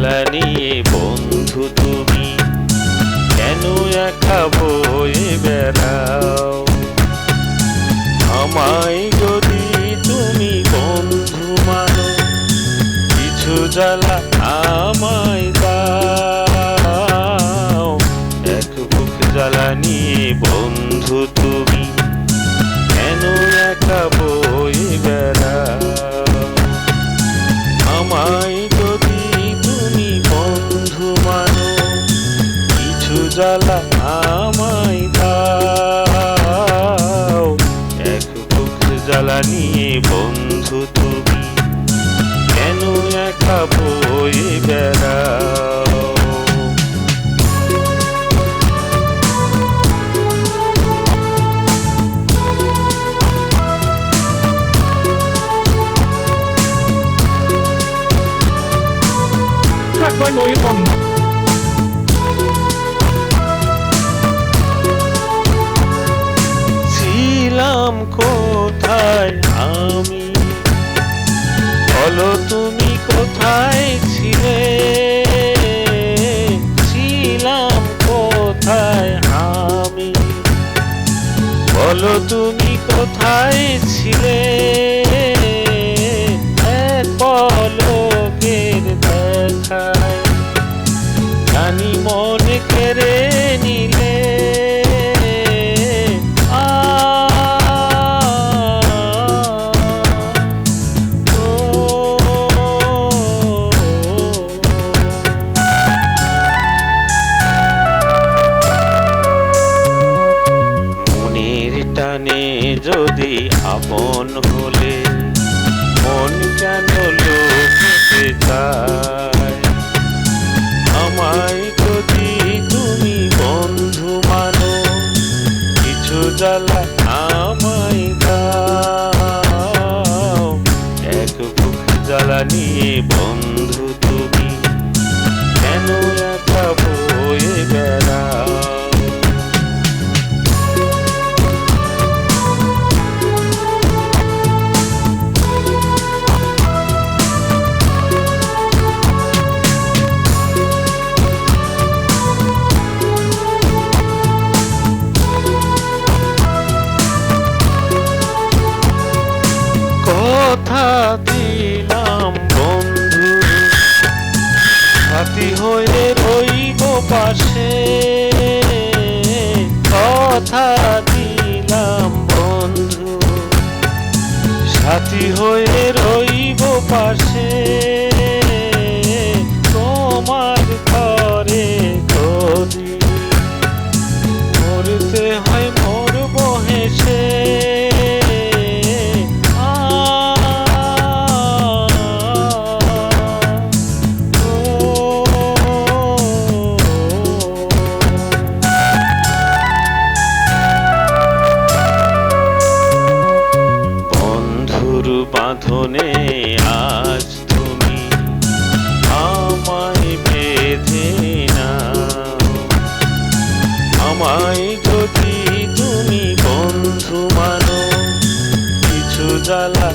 জ্বালা নিয়ে বন্ধু তুমি কেন একা বয়ে বেড়াও? আমায় যদি তুমি বন্ধু মানো, কিছু জ্বালা আমায় দাও। এক বুক জ্বালা নিয়ে বন্ধু তুমি কেন একা বয়ে বেড়াও? আমায় যদি তুমি বন্ধু মানো, কিছু জ্বালা আমায় দাও। এক বুক জ্বালা নিয়ে বন্ধু তুমি কেন একা বয়ে বেড়াও? ছিলাম কোথায় আমি, বলো তুমি কোথায় ছিলে? ছিলাম কোথায় আমি, বলো তুমি কোথায় ছিলে? এক পলকের দেখায় জানি মন কেড়ে নিলে। টানে যদি আপন হলে মন কেন লুকতে চায়? আমায় যদি তুমি বন্ধু মানো, কিছু জ্বালা আমায় দাও। এক বুক জ্বালা নিয়ে বন্ধু তুমি কেন একা বয়ে বেড়াও? কথা দিলাম বন্ধু, সাথী হয়ে রইব পাশে। কথা দিলাম বন্ধু, সাথী হয়ে রইব পাশে। তোমার ঘরে যদি মরতে হয় মরব হেসে। বাঁধনে আজ তুমি আমায় বেঁধে নাও। আমায় যদি তুমি বন্ধু মানো, কিছু জ্বালা